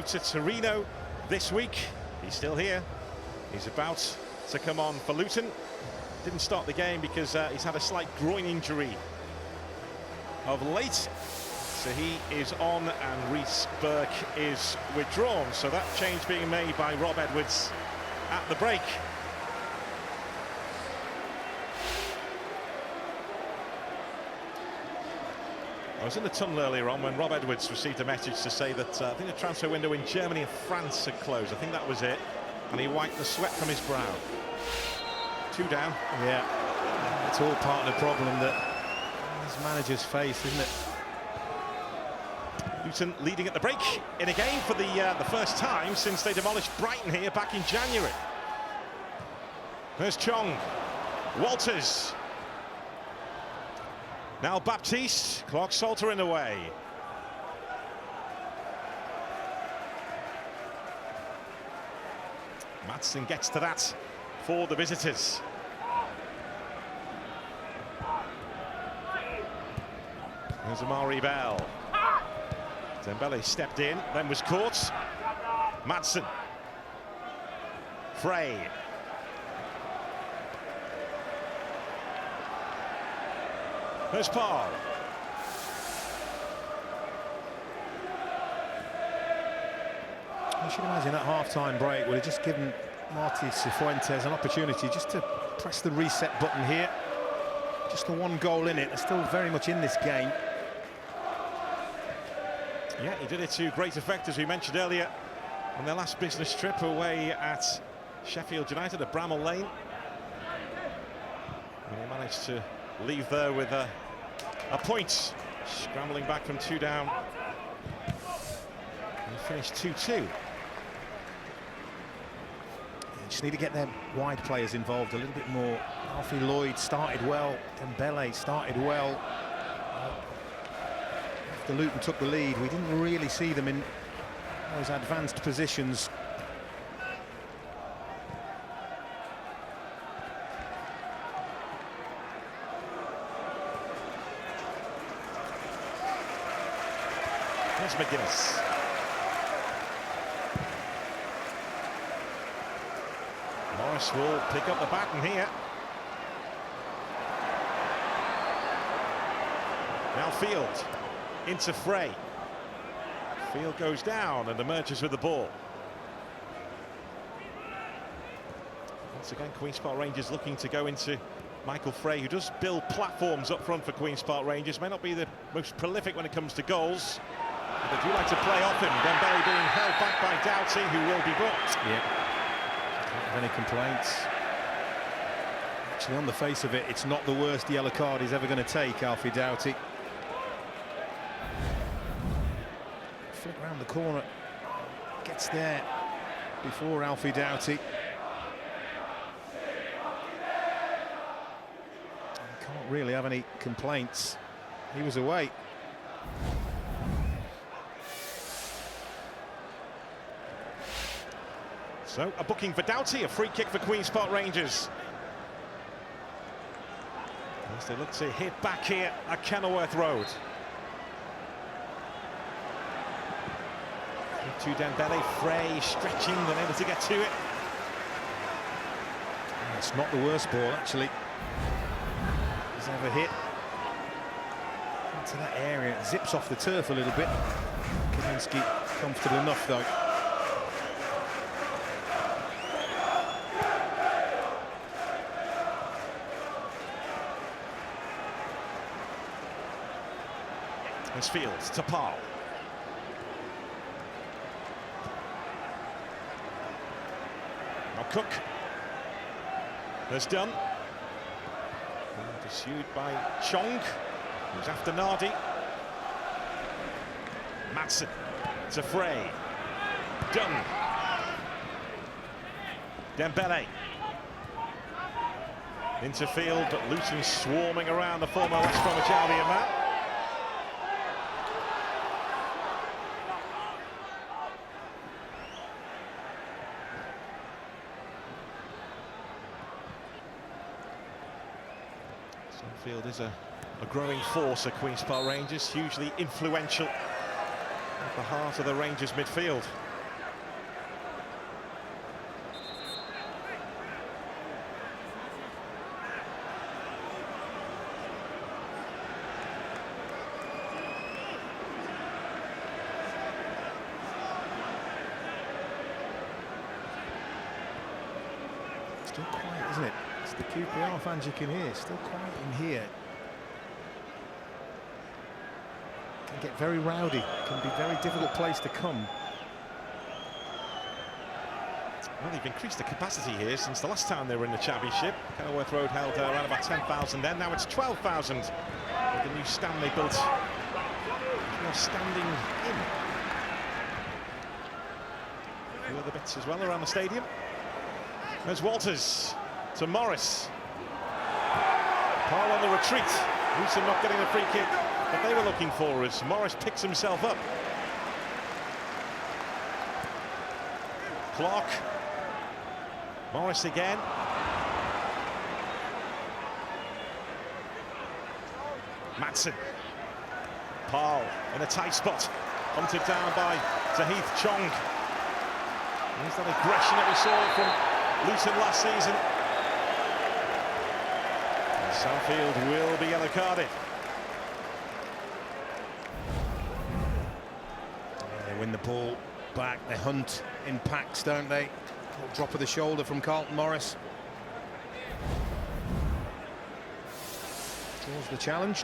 to Torino this week. He's still here. He's about to come on for Luton. Didn't start the game because he's had a slight groin injury of late. So he is on and Reece Burke is withdrawn. So that change being made by Rob Edwards at the break. I was in the tunnel earlier on when Rob Edwards received a message to say that I think the transfer window in Germany and France had closed. I think that was it. And he wiped the sweat from his brow. 2 down. Yeah, it's all part of the problem that his managers face, isn't it? Luton leading at the break in a game for the first time since they demolished Brighton here back in January. There's Chong. Walters. Now Baptiste, Clark Salter in the way. Maatsen gets to that for the visitors. There's Amari Bell. Dembele stepped in, then was caught. Maatsen. Frey. There's Paul. You should imagine that half-time break would have just given Martí Cifuentes an opportunity just to press the reset button here. Just the 1 goal in it. They're still very much in this game. Yeah, he did it to great effect, as we mentioned earlier, on their last business trip away at Sheffield United at Bramall Lane. And he managed to leave there with a point, scrambling back from 2 down. And he finished 2-2. You just need to get their wide players involved a little bit more. Alfie Lloyd started well, Dembele started well. After Luton took the lead, we didn't really see them in those advanced positions. There's McGuinness. Morris will pick up the baton here. Now Field into Frey. Field goes down and emerges with the ball. Once again, Queen's Park Rangers looking to go into Michael Frey, who does build platforms up front for Queen's Park Rangers. May not be the most prolific when it comes to goals, but they do like to play off him. Dembele being held back by Doughty, who will be booked. Yeah. Don't have any complaints. Actually, on the face of it, it's not the worst yellow card he's ever going to take, Alfie Doughty. Flick round the corner, gets there before Alfie Doughty. Can't really have any complaints. He was away. So a booking for Doughty, a free kick for Queen's Park Rangers. As they look to hit back here at Kenilworth Road. To Dembele, Frey stretching, unable to get to it. It's not the worst ball, actually, he's ever hit. Into that area, it zips off the turf a little bit. Kaminski comfortable enough, though. There's Fields to Paul. Now Cook. There's Dunn. Pursued by Chong, who's after Nardi. Maatsen to Frey. Dunn. Dembele. Into field, but Luton swarming around the former West Bromwich Albion man. Field is a growing force at Queen's Park Rangers, hugely influential at the heart of the Rangers midfield. Still quiet, isn't it? It's the QPR fans you can hear. Still quiet in here. Can get very rowdy. Can be a very difficult place to come. Well, they've increased the capacity here since the last time they were in the Championship. Kenilworth Road held around about 10,000 then. Now it's 12,000 with the new stand they built. Now standing in. A few other bits as well around the stadium. There's Walters to Morris. Paul on the retreat. Luton not getting the free kick that they were looking for as Morris picks himself up. Clark. Morris again. Madsen. Paul in a tight spot. Hunted down by Zahith Chong. There's that aggression that we saw from Luton last season. And Southfield will be yellow carded. They win the ball back. They hunt in packs, don't they? Drop of the shoulder from Carlton Morris. Draws the challenge.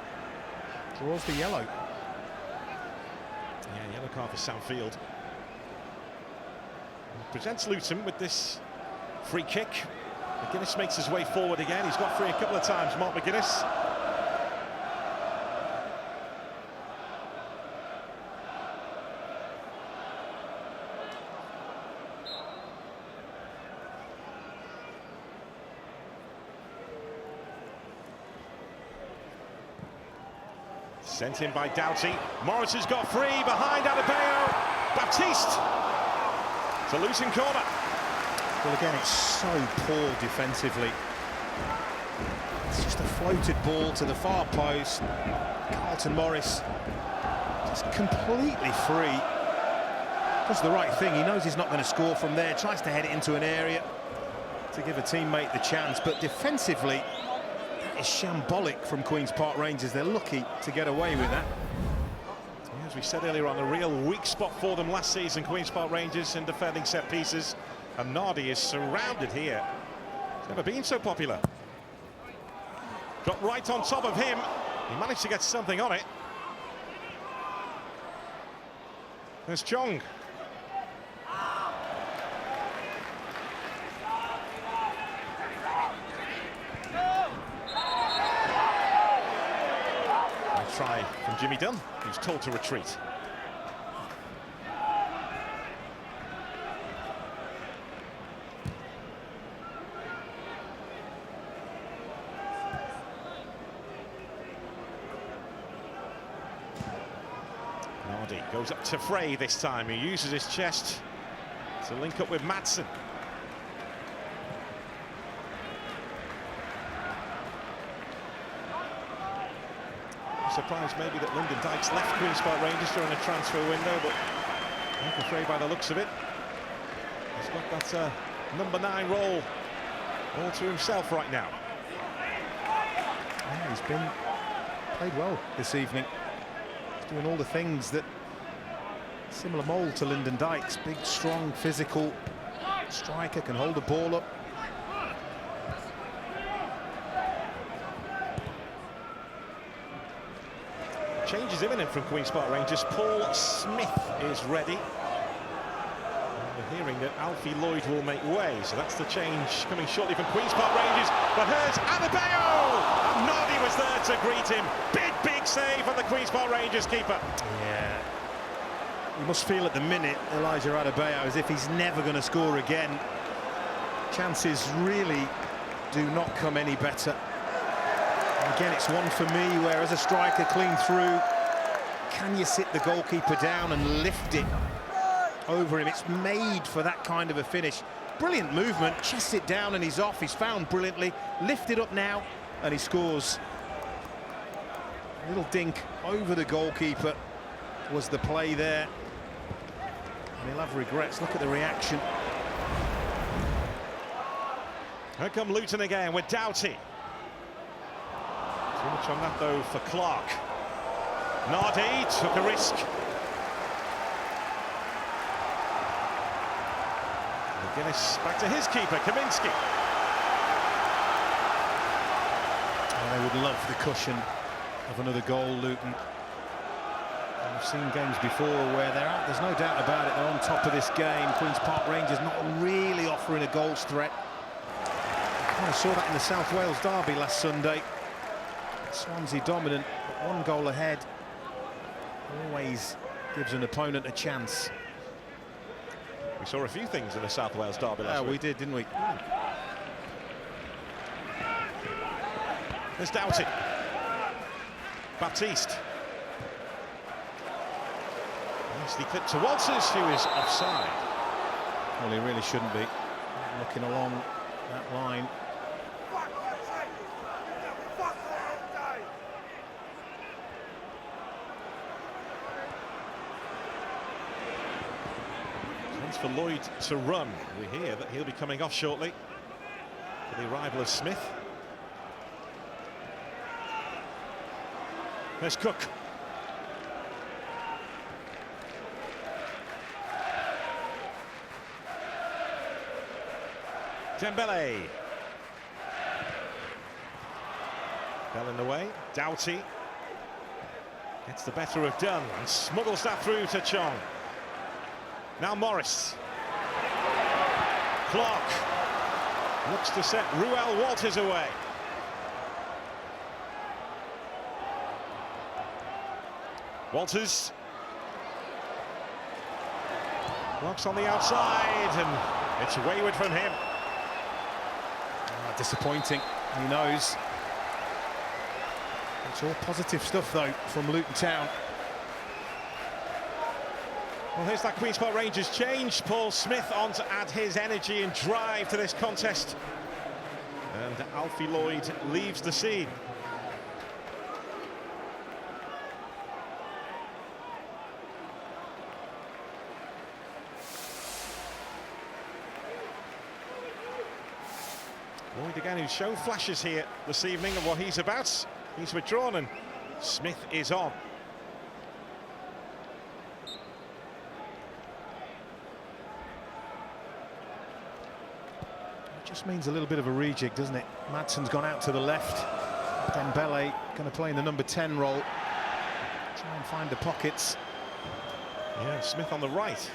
Draws the yellow. Yeah, yellow card for Southfield. Presents Luton with this free kick. McGuinness makes his way forward again. He's got free a couple of times, Mark McGuinness. Sent in by Doughty. Morris has got free behind Adebayo. Baptiste. It's a Luton corner. Well, again, it's so poor defensively. It's just a floated ball to the far post. Carlton Morris just completely free. Does the right thing. He knows he's not going to score from there. Tries to head it into an area to give a teammate the chance. But defensively, is shambolic from Queen's Park Rangers. They're lucky to get away with that. As we said earlier on, a real weak spot for them last season, Queen's Park Rangers in defending set pieces. And Nardi is surrounded here. It's never been so popular. Got right on top of him. He managed to get something on it. There's Chong. Try from Jimmy Dunn, who's told to retreat. Nardi goes up to Frey this time. He uses his chest to link up with Madsen. Surprised maybe that Lyndon Dykes left Queen's Park Rangers during a transfer window, but Michael Frey, by the looks of it, he's got that number 9 role all to himself right now. Yeah, he's played well this evening. He's doing all the things that similar mould to Lyndon Dykes. Big, strong, physical striker, can hold the ball up. Change is imminent from Queen's Park Rangers. Paul Smith is ready. And we're hearing that Alfie Lloyd will make way, so that's the change coming shortly from Queen's Park Rangers. But here's Adebayo! And Nardi was there to greet him. Big save from the Queen's Park Rangers keeper. Yeah. You must feel at the minute, Elijah Adebayo, as if he's never going to score again. Chances really do not come any better. Again, it's one for me where, as a striker, clean through, can you sit the goalkeeper down and lift it over him? It's made for that kind of a finish. Brilliant movement, chests it down and he's off. He's found brilliantly, lifted up now and he scores. A little dink over the goalkeeper was the play there. And he'll have regrets. Look at the reaction. Here come Luton again with Doughty. Too much on that though for Clark. Nardi took a risk. McGuinness back to his keeper, Kaminski. They would love the cushion of another goal, Luton. And we've seen games before where there's no doubt about it, they're on top of this game. Queen's Park Rangers not really offering a goals threat. We kind of saw that in the South Wales derby last Sunday. Swansea dominant, but one goal ahead always gives an opponent a chance. We saw a few things in the South Wales derby last week. We did, didn't we? There's Doughty. Baptiste. Nicely clipped to Walters, who is offside. Well, he really shouldn't be. Looking along that line. Chance for Lloyd to run. We hear that he'll be coming off shortly for the arrival of Smith. There's Cook. Dembele. Bell in the way. Doughty gets the better of Dunn and smuggles that through to Chong. Now Morris. Clark looks to set Ruel Walters away. Walters. Blocks on the outside, and it's wayward from him. Disappointing, he knows. It's all positive stuff, though, from Luton Town. Well, here's that Queen's Park Rangers change. Paul Smith on to add his energy and drive to this contest. And Alfie Lloyd leaves the scene. Lloyd again, who's shown flashes here this evening of what he's about. He's withdrawn and Smith is on. It just means a little bit of a rejig, doesn't it? Madsen's gone out to the left. Dembele going to play in the number 10 role. Try and find the pockets. Yeah, Smith on the right.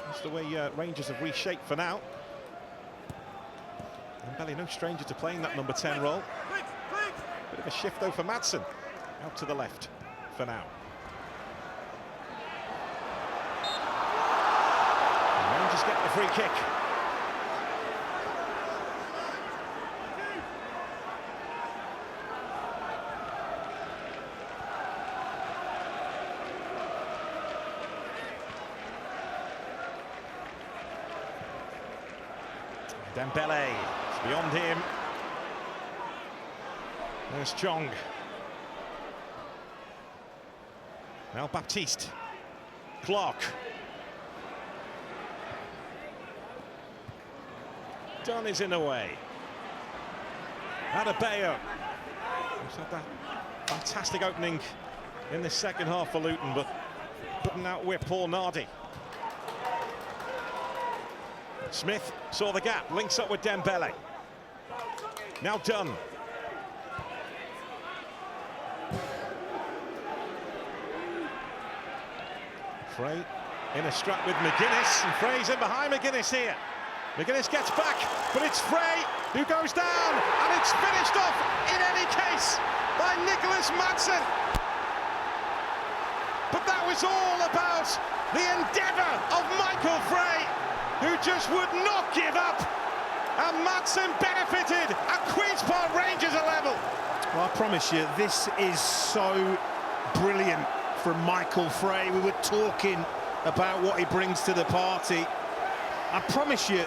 That's the way Rangers have reshaped for now. Dembele, no stranger to playing that number 10 role. Bit of a shift though for Madsen. Out to the left for now. And Rangers get the free kick. Dembele, it's beyond him. There's Chong. Now Baptiste. Clark. Dunn is in the way. Adebayo. He's had that fantastic opening in the second half for Luton, but couldn't outwit Paul Nardi. Smith saw the gap, links up with Dembele. Now Dunn. Frey in a strap with McGuinness, and Frey's in behind McGuinness here. McGuinness gets back, but it's Frey who goes down, and it's finished off in any case by Nicholas Madsen. But that was all about the endeavour of Michael Frey, who just would not give up, and Madsen benefited at Queen's Park Rangers a level. Well, I promise you, this is so brilliant from Michael Frey. We were talking about what he brings to the party. I promise you,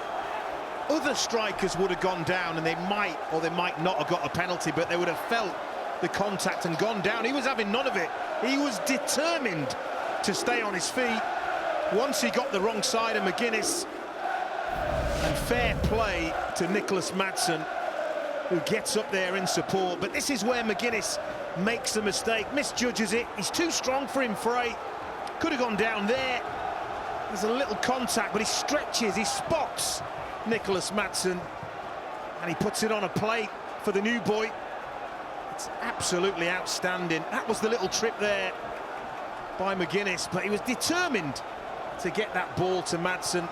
other strikers would have gone down, and they might or they might not have got a penalty, but they would have felt the contact and gone down. He was having none of it. He was determined to stay on his feet. Once he got the wrong side of McGuinness, and fair play to Nicholas Madsen, who gets up there in support. But this is where McGuinness makes a mistake, misjudges it. He's too strong for him, Frey. Could have gone down there. There's a little contact, but he stretches, he spots Nicholas Madsen, and he puts it on a plate for the new boy. It's absolutely outstanding. That was the little trip there by McGuinness, but he was determined to get that ball to Madsen,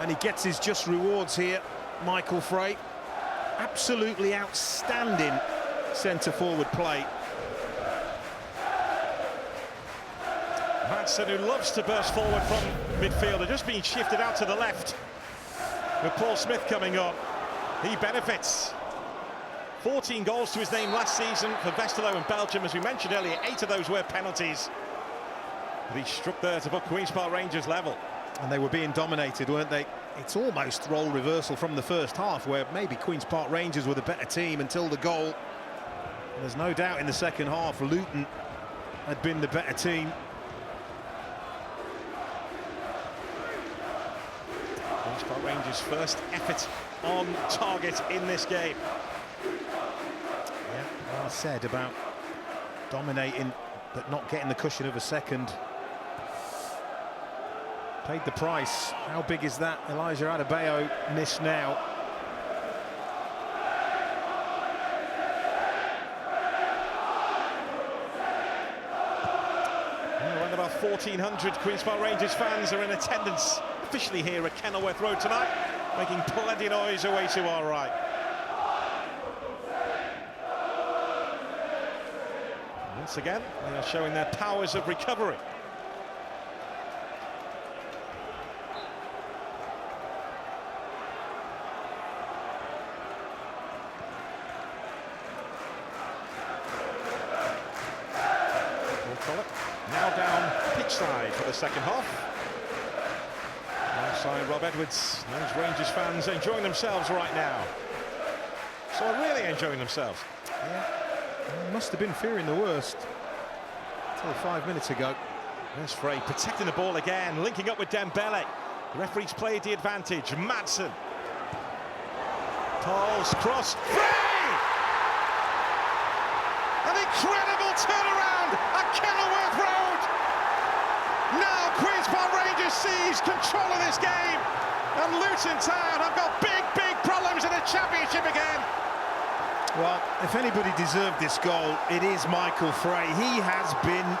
and he gets his just rewards here. Michael Frey, absolutely outstanding centre-forward play. Madsen, who loves to burst forward from midfield, are just being shifted out to the left. With Paul Smith coming on, he benefits. 14 goals to his name last season for Westerlo and Belgium, as we mentioned earlier. 8 of those were penalties. But he struck there to put Queen's Park Rangers level. And they were being dominated, weren't they? It's almost role reversal from the first half, where maybe Queen's Park Rangers were the better team until the goal. And there's no doubt in the second half, Luton had been the better team. Queen's Park Rangers' first effort on target in this game. Yeah, well said about dominating but not getting the cushion of a second. Paid the price. How big is that? Elijah Adebayo missed now. Around about 1,400 Queen's Park Rangers fans are in attendance officially here at Kenilworth Road tonight, making plenty of noise away to our right. Once again, they are showing their powers of recovery. Now down pitch side for the second half. Alongside Rob Edwards, those Rangers fans enjoying themselves right now. So really enjoying themselves. Yeah, must have been fearing the worst until 5 minutes ago. There's Frey protecting the ball again, linking up with Dembele. The referee's played the advantage. Madsen. Paul's cross. Frey! An incredible turnaround at Kenilworth Road. Now Queen's Park Rangers seize control of this game. And Luton Town have got big problems in the championship again. Well, if anybody deserved this goal, it is Michael Frey. He has been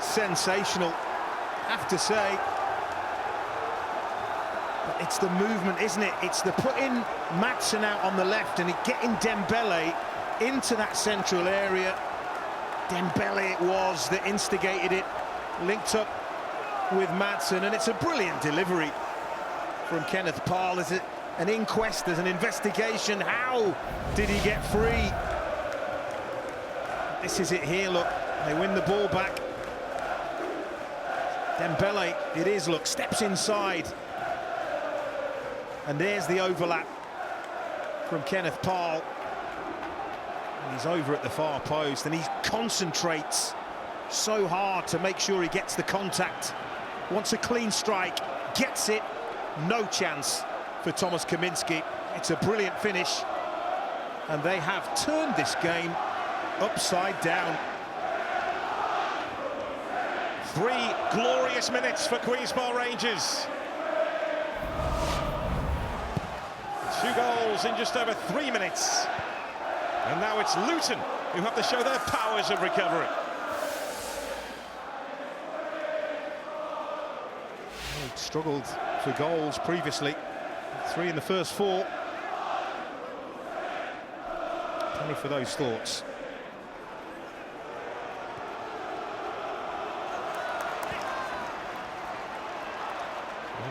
sensational, I have to say. But it's the movement, isn't it? It's the putting Madsen out on the left and getting Dembele into that central area. Dembele it was that instigated it, linked up with Madsen, and it's a brilliant delivery from Kenneth Paul. Is it an inquest, there's an investigation? How did he get free? This is it here, look, they win the ball back. Dembele, it is, look, steps inside. And there's the overlap from Kenneth Paul. And he's over at the far post, and he concentrates so hard to make sure he gets the contact. Wants a clean strike, gets it, no chance for Thomas Kaminski. It's a brilliant finish, and they have turned this game upside down. 3 glorious minutes for Queen's Park Rangers. 2 goals in just over 3 minutes. And now it's Luton who have to show their powers of recovery. He struggled for goals previously. 3 in the first 4. Plenty for those thoughts.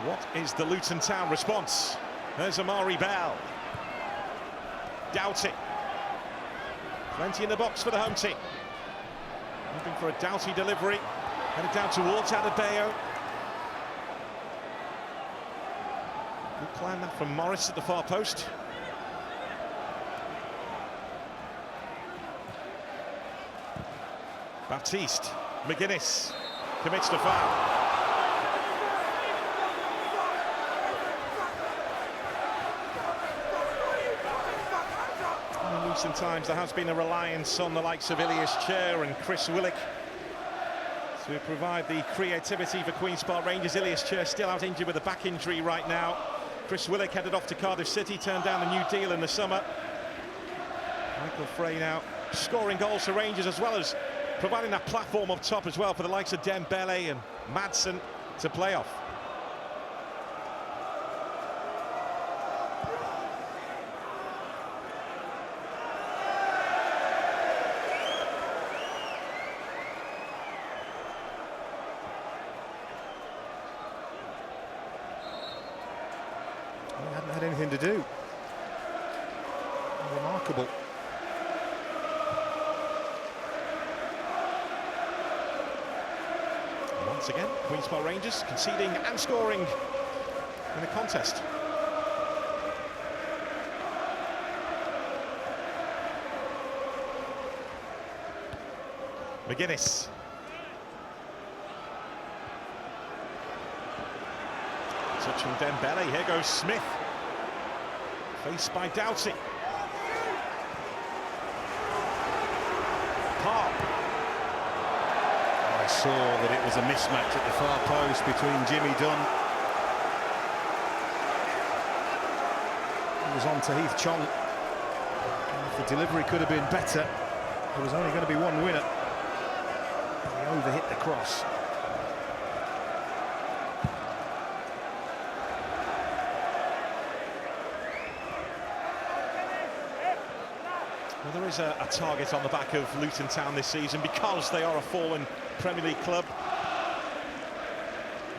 What is the Luton Town response? There's Amari Bell. Doughty. Plenty in the box for the home team. Looking for a Doughty delivery. Headed down towards Adebayo. Good plan that from Morris at the far post. Baptiste. McGuinness commits to foul. In recent times there has been a reliance on the likes of Ilias Chair and Chris Willock to provide the creativity for Queen's Park Rangers. Ilias Chair still out injured with a back injury right now. Chris Willock headed off to Cardiff City, turned down a new deal in the summer. Michael Frey now scoring goals for Rangers, as well as providing that platform up top as well for the likes of Dembele and Madsen to play off. He hadn't had anything to do. Remarkable. Once again, Queen's Park Rangers conceding and scoring in the contest. McGuinness. Touch from Dembele. Here goes Smith. Faced by Doughty. Park. I saw that it was a mismatch at the far post between Jimmy Dunn. He was on to Heath Chong. And if the delivery could have been better, there was only going to be one winner. He overhit the cross. Well, there is a target on the back of Luton Town this season because they are a fallen Premier League club.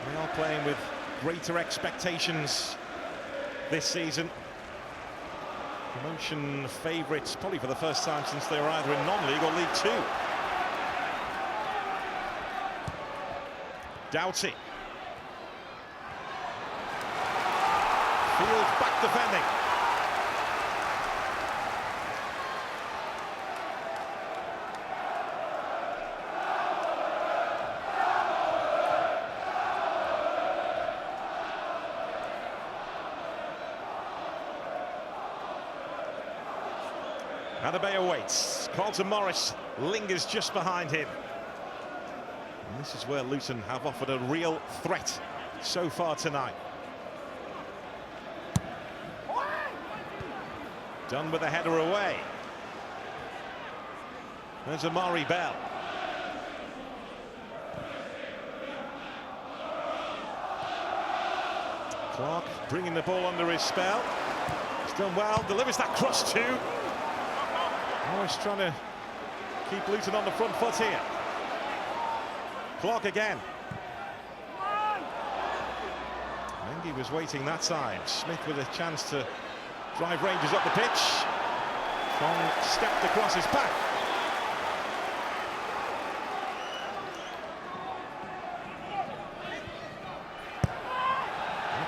They are playing with greater expectations this season. Promotion favourites probably for the first time since they were either in non-league or League Two. Doughty. Field back defending. Adebayo waits. Carlton Morris lingers just behind him. And this is where Luton have offered a real threat so far tonight. Done with a header away. There's Amari Bell. Clark bringing the ball under his spell. He's done well, delivers that cross too. Morris trying to keep Luton on the front foot here. Clark again. Mengi was waiting that side. Smith with a chance to drive Rangers up the pitch. Chong stepped across his back.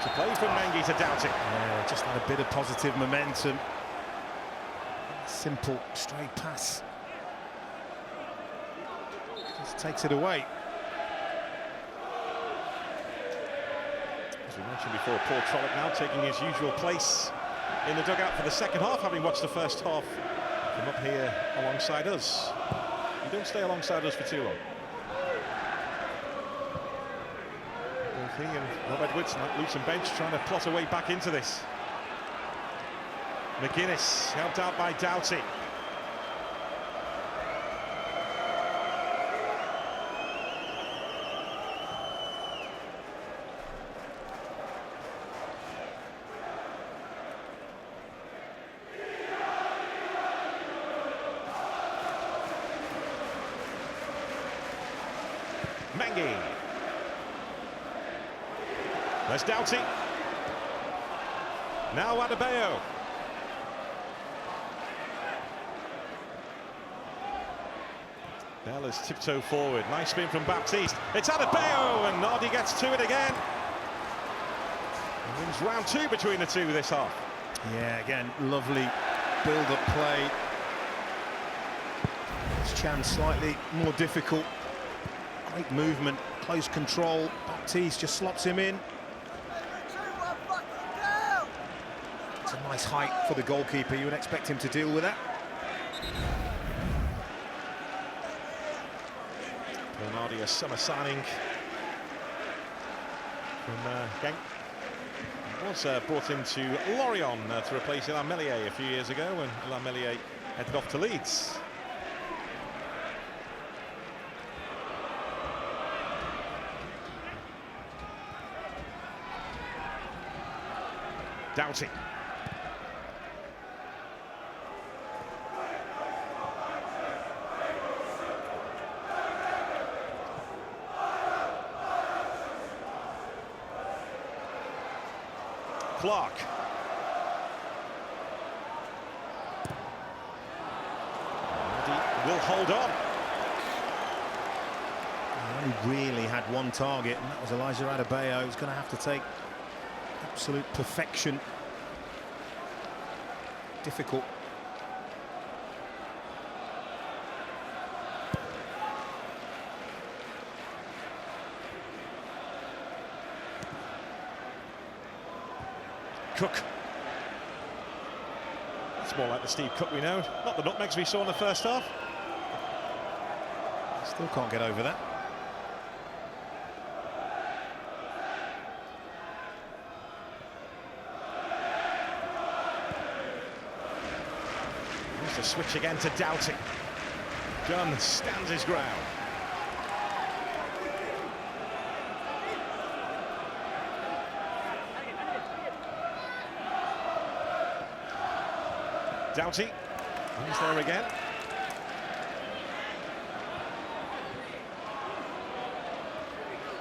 To play from Mengi to Doughty. Yeah, just had a bit of positive momentum. Simple, straight pass. Just takes it away. As we mentioned before, Paul Trollope now taking his usual place in the dugout for the second half, having watched the first half from up here alongside us. You don't stay alongside us for too long. Both he and Rob Edwards, that Luton bench, trying to plot a way back into this. McGuinness helped out by Doughty. Mengi. There's Doughty. Now Adebayo. Bell has tiptoed forward. Nice spin from Baptiste. It's Adebayo, and Nardi gets to it again. And wins round two between the two this half. Yeah, again, lovely build-up play. This chance slightly more difficult. Great movement, close control. Baptiste just slots him in. It's a nice height for the goalkeeper. You would expect him to deal with that. Bernardi, a summer signing from Genk. Was brought into Lorient to replace Ilan Meslier a few years ago when Ilan Meslier headed off to Leeds. Doughty. Clark. Will hold on. He only really had one target, and that was Elijah Adebayo. He's going to have to take absolute perfection. Difficult. Cook. It's more like the Steve Cook we know, not the nutmegs we saw in the first half. Still can't get over that. Here's the switch again to Doughty. Gunn stands his ground. Doughty, he's there again.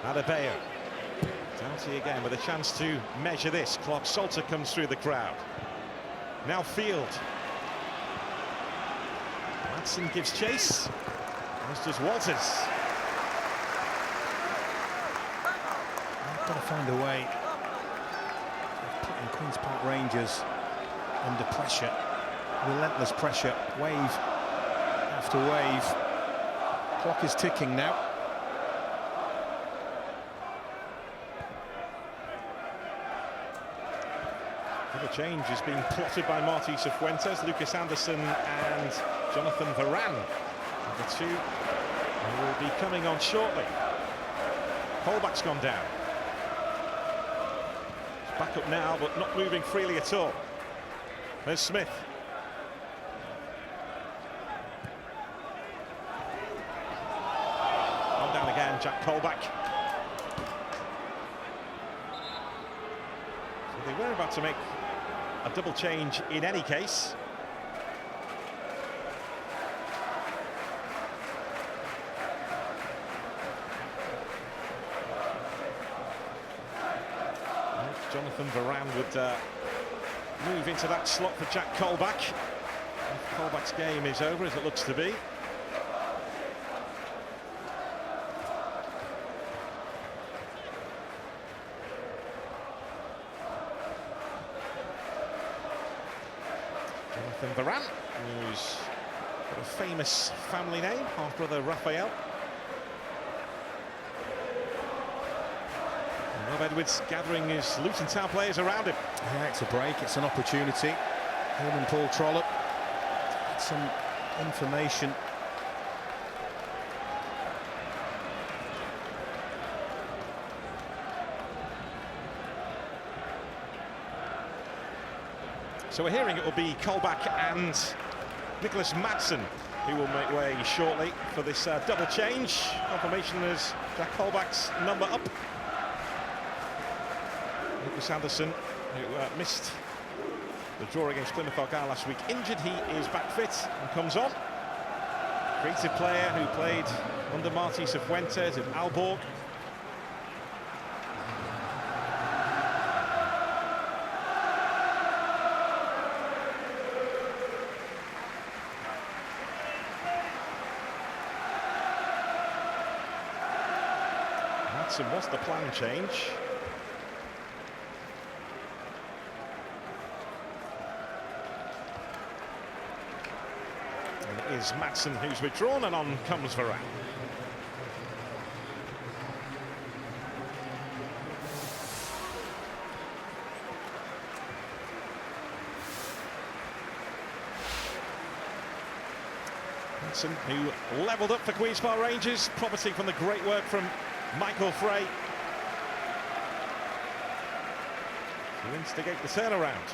Adebayo. Doughty again with a chance to measure this. Clark Salter comes through the crowd. Now Field. Matson gives chase. As does Walters. I've got to find a way of putting Queen's Park Rangers under pressure. Relentless pressure, wave after wave. Clock is ticking now. The change is being plotted by Martí Cifuentes, Lucas Anderson and Jonathan Varane. The two will be coming on shortly. Colback's gone down. He's back up now, but not moving freely at all. There's Smith. On down again, Jack Colback. So they were about to make a double change in any case. Jonathan Varane would move into that slot for Jack Colback. If Colback's game is over, as it looks to be. Jonathan Varane, who's got a famous family name, half-brother Raphael. Rob Edwards gathering his Luton Town players around him. Yeah, it's a break, it's an opportunity. Him and Paul Trollope had some information. So we're hearing it will be Colback and Nicholas Matson who will make way shortly for this double change. Confirmation is Jack Colback's number up. Lucas Anderson, who missed the draw against Plymouth Argyle last week, injured. He is back fit and comes on. Creative player who played under Martí Cifuentes at Aalborg. Matson was the plan change. And it is Matson who's withdrawn, and on comes Varane. Matson, who levelled up for Queen's Park Rangers, profiting from the great work from Michael Frey to instigate the turnaround.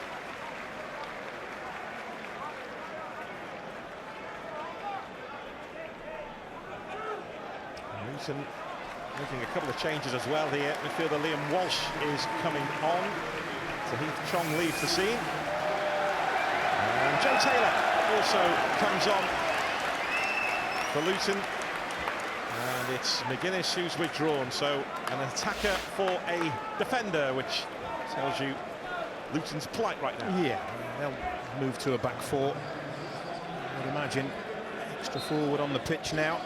Luton making a couple of changes as well here. Midfielder Liam Walsh is coming on. Heath Chong leaves the scene. And Joe Taylor also comes on for Luton. And it's McGuinness who's withdrawn. So an attacker for a defender, which tells you Luton's plight right now. Yeah, they'll move to a back four. I would imagine extra forward on the pitch now.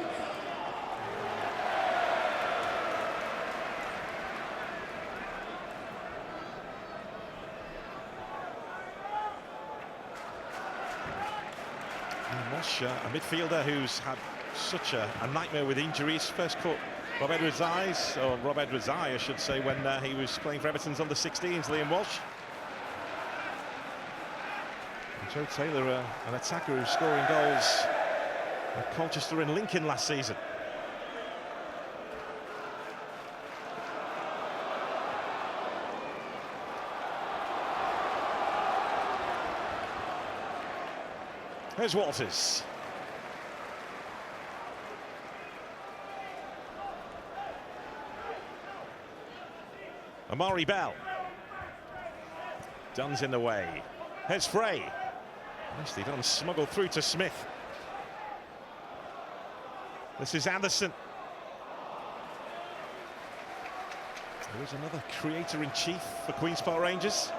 Mosh, a midfielder who's had such a nightmare with injuries. First caught Rob Edwards' eye, I should say, when he was playing for Everton's under-16s, Liam Walsh. And Joe Taylor, an attacker who's scoring goals at Colchester and Lincoln last season. Here's Walters. Amari Bell. Dunn's in the way. Here's Frey. Nicely done, smuggled through to Smith. This is Anderson. There is another creator-in-chief for Queen's Park Rangers.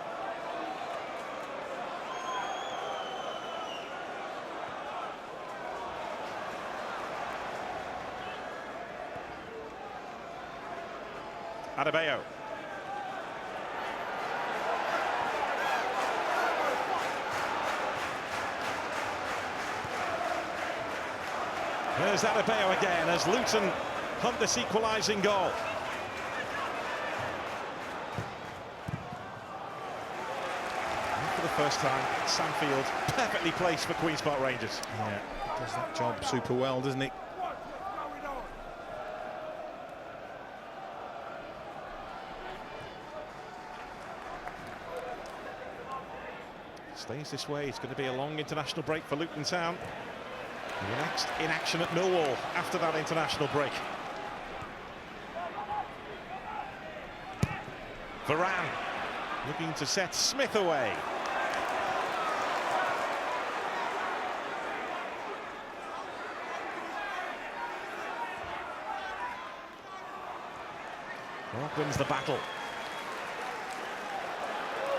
Adebayo. There's Adebayo again as Luton hunt this equalising goal. And for the first time, Sam Field perfectly placed for Queen's Park Rangers. Yeah, does that job super well, doesn't he? Stays this way, it's going to be a long international break for Luton Town. Next in action at Millwall after that international break. Varane looking to set Smith away. Clark wins the battle.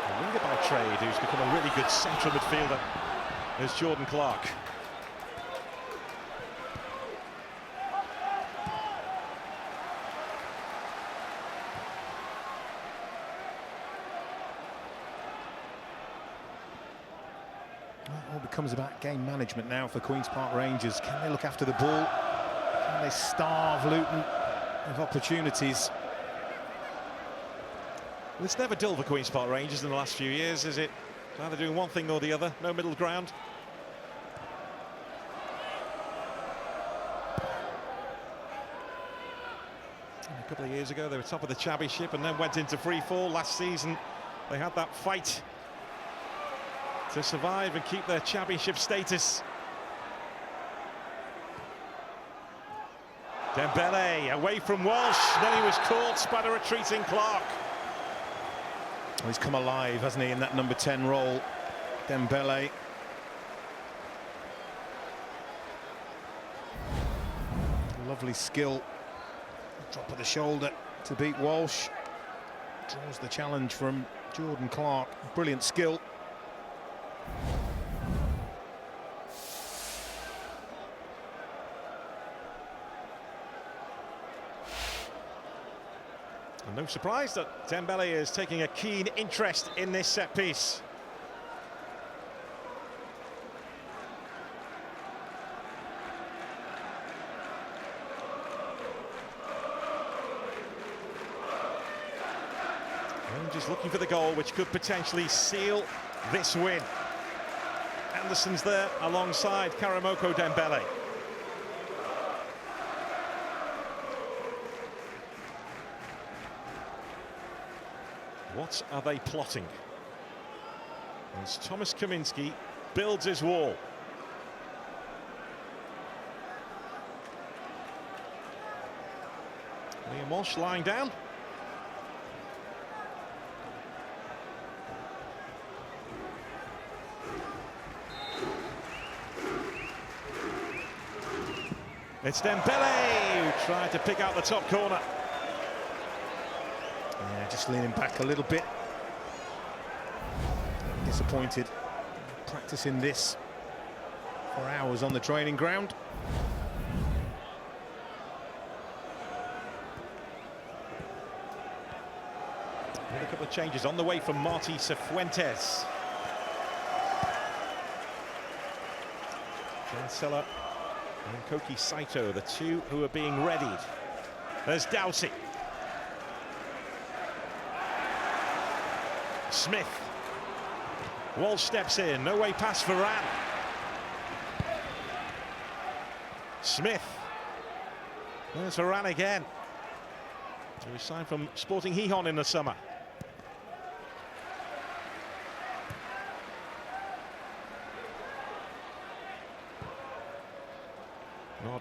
A winger by trade who's become a really good central midfielder is Jordan Clark. It all becomes about game management now for Queen's Park Rangers. Can they look after the ball? Can they starve Luton of opportunities? Well, it's never dull for Queen's Park Rangers in the last few years, is it? It's either doing one thing or the other, no middle ground. And a couple of years ago, they were top of the championship and then went into free fall. Last season, they had that fight to survive and keep their championship status. Dembele away from Walsh, then he was caught by the retreating Clark. Well, he's come alive, hasn't he, in that number 10 role, Dembele. Lovely skill, drop of the shoulder to beat Walsh. Draws the challenge from Jordan Clark, brilliant skill. And no surprise that Dembele is taking a keen interest in this set piece. Rangers looking for the goal which could potentially seal this win. Anderson's there alongside Karamoko Dembele. What are they plotting? As Thomas Kaminski builds his wall. Liam Walsh lying down. It's Dembele who tried to pick out the top corner. Yeah, just leaning back a little bit. Disappointed. Practicing this for hours on the training ground. A couple of changes on the way from Martí Cifuentes. Cancelo and Koki Saito, the two who are being readied. There's Doughty. Smith. Walsh steps in, no way past Varane. Smith. There's Varane again. He was signed from Sporting Gijón in the summer.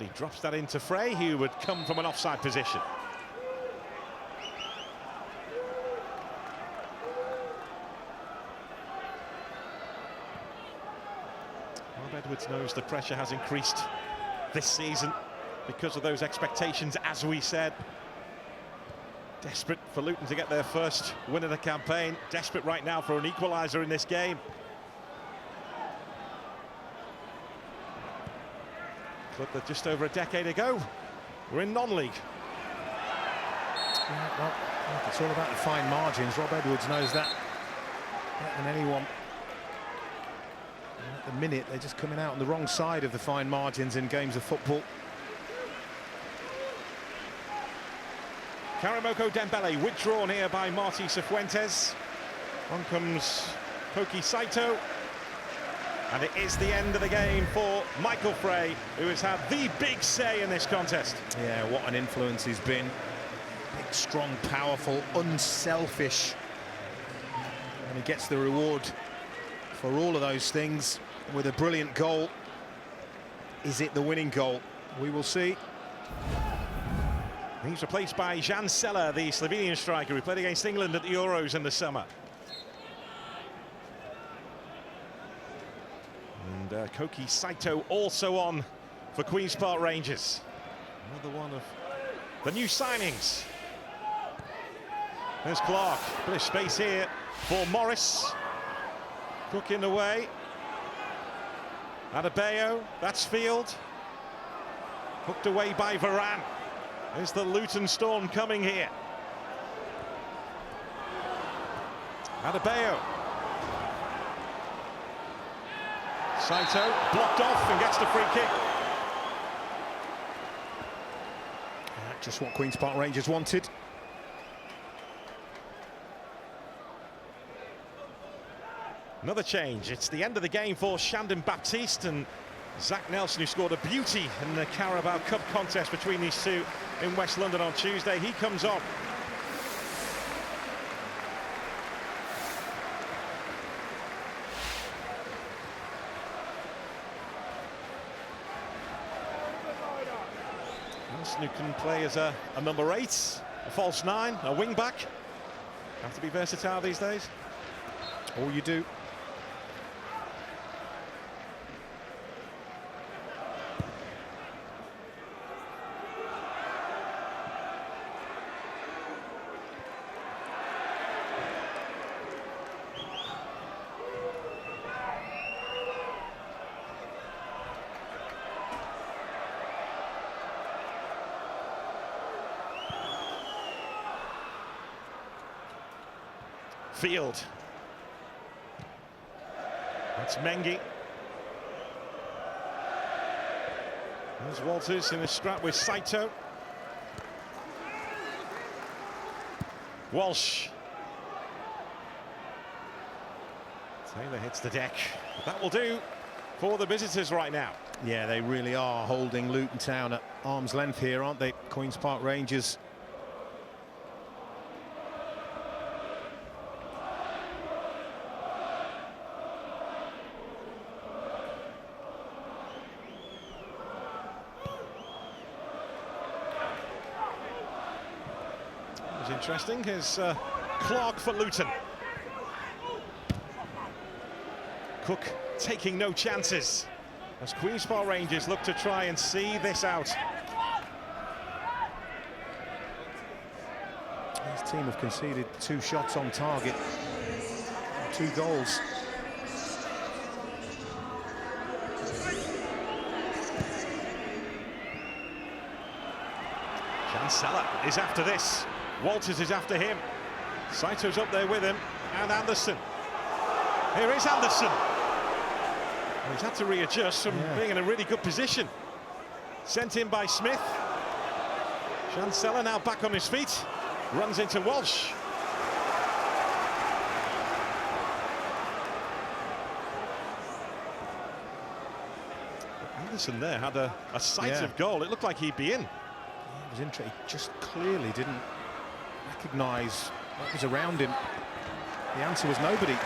He drops that into Frey, who would come from an offside position. Rob Edwards knows the pressure has increased this season because of those expectations, as we said. Desperate for Luton to get their first win of the campaign. Desperate right now for an equaliser in this game. Club that just over a decade ago were in non-league. Yeah, well, it's all about the fine margins. Rob Edwards knows that better than anyone. And at the minute, they're just coming out on the wrong side of the fine margins in games of football. Karamoko Dembele withdrawn here by Martí Cifuentes. On comes Koki Saito. And it is the end of the game for Michael Frey, who has had the big say in this contest. Yeah, what an influence he's been. Big, strong, powerful, unselfish. And he gets the reward for all of those things with a brilliant goal. Is it the winning goal? We will see. He's replaced by Jan Seller, the Slovenian striker who played against England at the Euros in the summer. And Koki Saito also on for Queen's Park Rangers. Another one of the new signings. There's Clark. Bit of space here for Morris. Cook in the way. Adebayo. That's Field. Hooked away by Varane. There's the Luton Storm coming here. Adebayo. Saito blocked off and gets the free kick. Just what Queen's Park Rangers wanted. Another change. It's the end of the game for Shandon Baptiste and Zach Nelson, who scored a beauty in the Carabao Cup contest between these two in West London on Tuesday. He comes on. Who can play as a number 8, a false 9, a wing back. Have to be versatile these days. All you do. Field. That's Mengi. There's Walters in a strap with Saito. Walsh. Taylor hits the deck. That will do for the visitors right now. Yeah, they really are holding Luton Town at arm's length here, aren't they? Queen's Park Rangers. Interesting is Clark for Luton. Cook taking no chances as Queen's Park Rangers look to try and see this out. team have conceded 2 shots on target, 2 goals. Chancellor is after this. Walters is after him. Saito's up there with him, and Anderson. Here is Anderson. Well, he's had to readjust from being in a really good position. Sent in by Smith. Chancellor now back on his feet. Runs into Walsh. Anderson there had a sight of goal. It looked like he'd be in. It was interesting. He just clearly didn't recognise what was around him. The answer was nobody.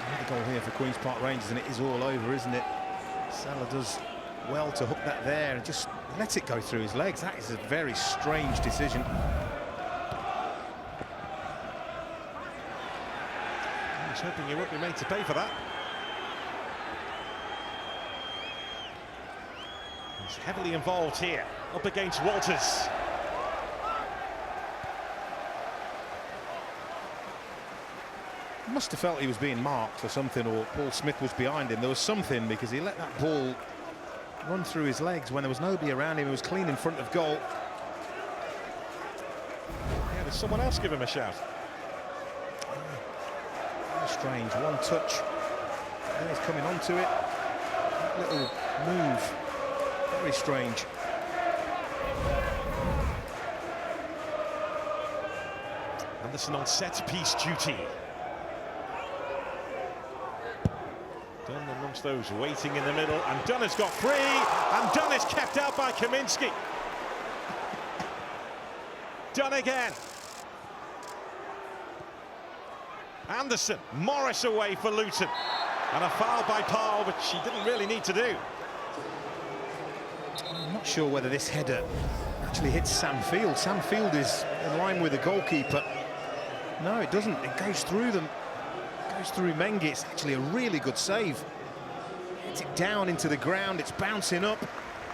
Another goal here for Queen's Park Rangers, and it is all over, isn't it? Salah does well to hook that there and just let it go through his legs. That is a very strange decision. I was hoping he wouldn't be made to pay for that. He's heavily involved here, up against Walters. He must have felt he was being marked or something, or Paul Smith was behind him. There was something, because he let that ball run through his legs when there was nobody around him. He was clean in front of goal. Yeah, there's someone else give him a shout. Very strange, one touch. Then he's coming onto it. That little move, very strange. Anderson on set-piece duty. Dunn amongst those waiting in the middle, and Dunn has got free, and Dunn is kept out by Kaminski. Dunn again. Anderson, Morris away for Luton, and a foul by Powell, which he didn't really need to do. I'm not sure whether this header actually hits Sam Field. Sam Field is in line with the goalkeeper. No, it doesn't. It goes through them. Goes through Mengi. It's actually a really good save. Hits it down into the ground. It's bouncing up.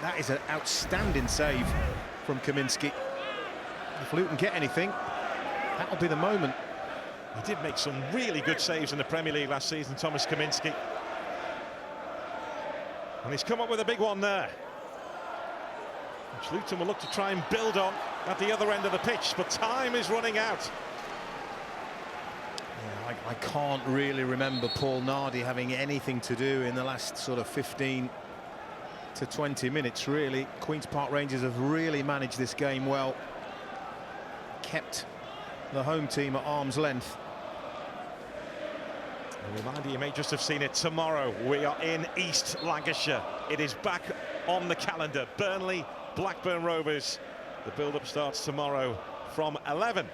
That is an outstanding save from Kaminski. If Luton get anything, that'll be the moment. He did make some really good saves in the Premier League last season, Thomas Kaminski. And he's come up with a big one there, which Luton will look to try and build on at the other end of the pitch, but time is running out. I can't really remember Paul Nardi having anything to do in the last sort of 15 to 20 minutes, really. Queen's Park Rangers have really managed this game well. Kept the home team at arm's length. A reminder, you may just have seen it tomorrow. We are in East Lancashire. It is back on the calendar. Burnley, Blackburn Rovers. The build-up starts tomorrow from 11.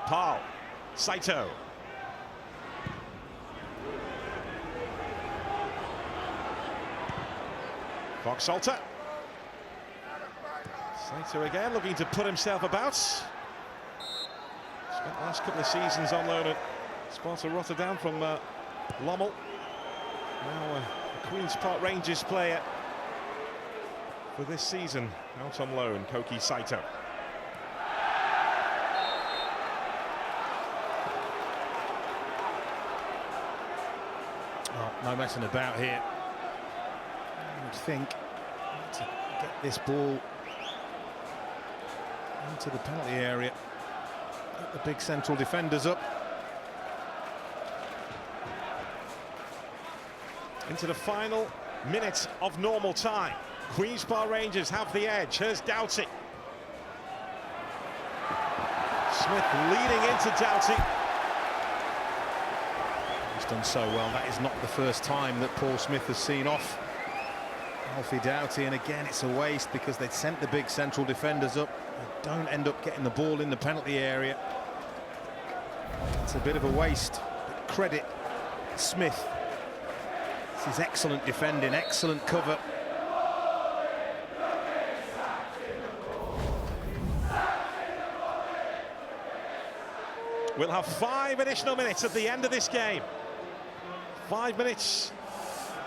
Powell, Saito. Fox-Salter. Saito again, looking to put himself about. Spent the last couple of seasons on loan at Sparta Rotterdam from Lommel. Now a Queen's Park Rangers player for this season, out on loan, Koki Saito. No messing about here. I would think to get this ball into the penalty area. Get the big central defenders up. Into the final minute of normal time. Queen's Park Rangers have the edge. Here's Doughty. Smith leading into Doughty. He's done so well. That is not the first time that Paul Smith has seen off Alfie Doughty, and again it's a waste because they'd sent the big central defenders up. They don't end up getting the ball in the penalty area. It's a bit of a waste, but credit Smith. This is excellent defending, excellent cover. We'll have 5 additional minutes at the end of this game. 5 minutes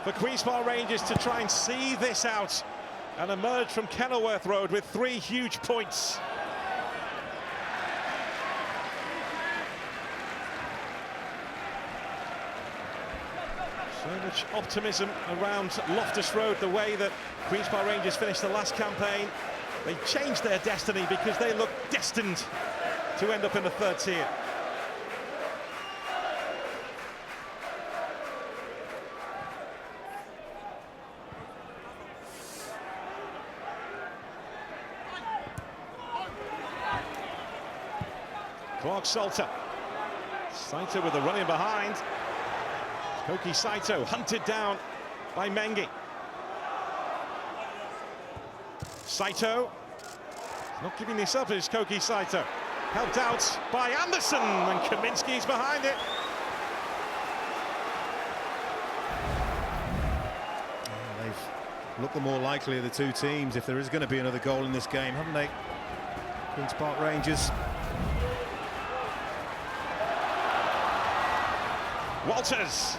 for Queen's Park Rangers to try and see this out and emerge from Kenilworth Road with 3 huge points. So much optimism around Loftus Road, the way that Queen's Park Rangers finished the last campaign. They changed their destiny because they looked destined to end up in the 3rd tier. Clark Salter. Saito with the running behind. Koki Saito hunted down by Mengi. Saito not giving this up, is Koki Saito. Helped out by Anderson, and Kaminski's behind it. They've looked the more likely of the 2 teams if there is going to be another goal in this game, haven't they? Queen's Park Rangers. Walters.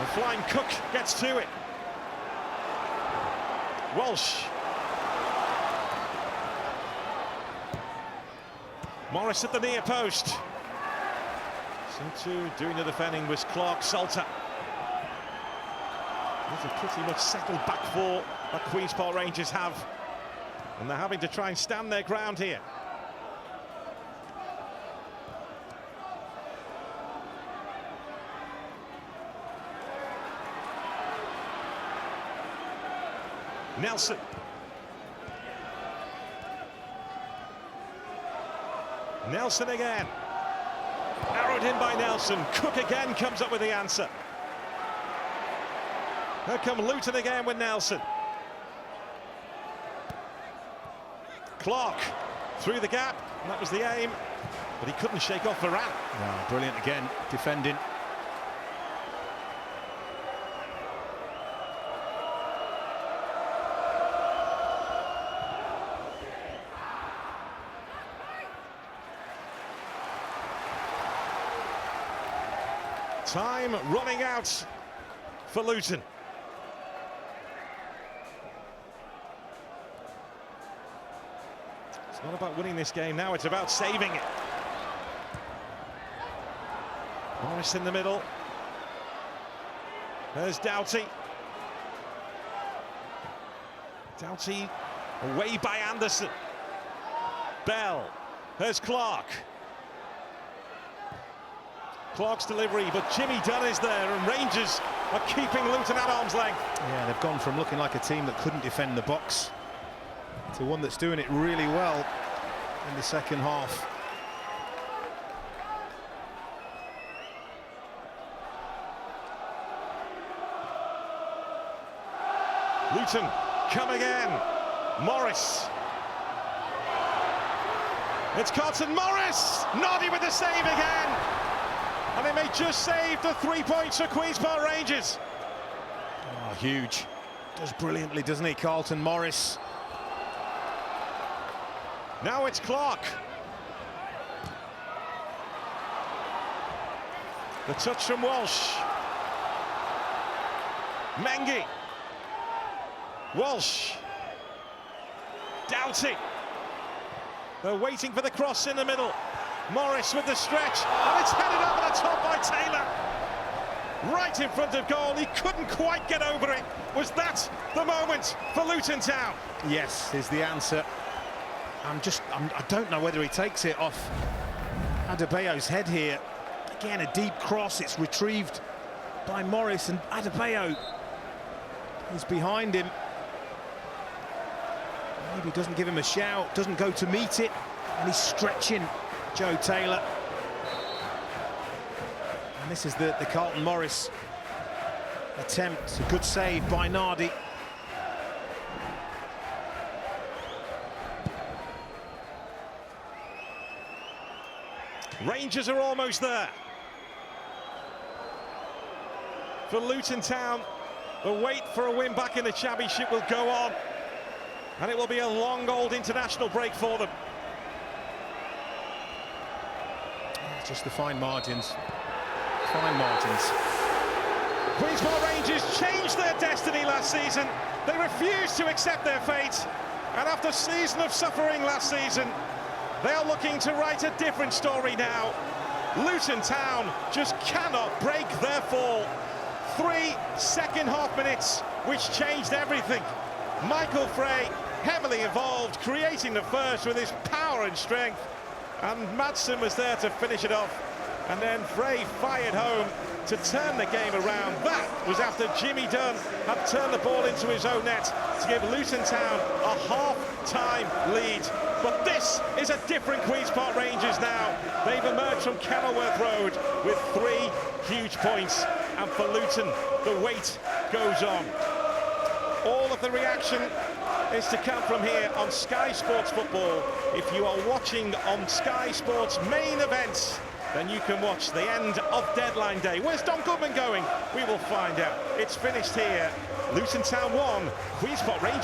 The flying Cook gets to it. Walsh. Morris at the near post. So doing the defending was Clark Salter. There's a pretty much settled back four that Queen's Park Rangers have, and they're having to try and stand their ground here. Nelson. Nelson again. Arrowed in by Nelson. Cook again comes up with the answer. Here come Luton again with Nelson. Clark through the gap. That was the aim, but he couldn't shake off Varane. No, brilliant again, defending. Time running out for Luton. It's not about winning this game now, it's about saving it. Morris in the middle. There's Doughty. Doughty away by Anderson. Bell. There's Clark. Clark's delivery, but Jimmy Dunn is there, and Rangers are keeping Luton at arm's length. Yeah, they've gone from looking like a team that couldn't defend the box to one that's doing it really well in the second half. Luton come again. Morris. It's Carlton Morris. Noddy with the save again. And they may just save the 3 points for Queen's Park Rangers. Oh, huge. Does brilliantly, doesn't he, Carlton Morris? Now it's Clark. The touch from Walsh. Mengi. Walsh. Doughty. They're waiting for the cross in the middle. Morris with the stretch, and it's headed over the top by Taylor. Right in front of goal, he couldn't quite get over it. Was that the moment for Luton Town? Yes, is the answer. I don't know whether he takes it off Adebayo's head here. Again, a deep cross, it's retrieved by Morris, and Adebayo is behind him. Maybe doesn't give him a shout, doesn't go to meet it, and he's stretching Joe Taylor. And this is the Carlton Morris attempt. A good save by Nardi. Rangers are almost there. For Luton Town, the wait for a win back in the Championship will go on, and it will be a long old international break for them. Just the fine margins. Fine margins. Queen's Rangers changed their destiny last season. They refused to accept their fate. And after a season of suffering last season, they are looking to write a different story now. Luton Town just cannot break their fall. 3 second-half minutes, which changed everything. Michael Frey, heavily involved, creating the first with his power and strength. And Madsen was there to finish it off. And then Frey fired home to turn the game around. That was after Jimmy Dunn had turned the ball into his own net to give Luton Town a half-time lead. But this is a different Queen's Park Rangers now. They've emerged from Kenilworth Road with 3 huge points. And for Luton, the wait goes on. All of the reaction is to come from here on Sky Sports Football. If you are watching on Sky Sports main events, then you can watch the end of deadline day. Where's Don Goodman going? We will find out. It's finished here. Luton Town 1, Queen's Park Rangers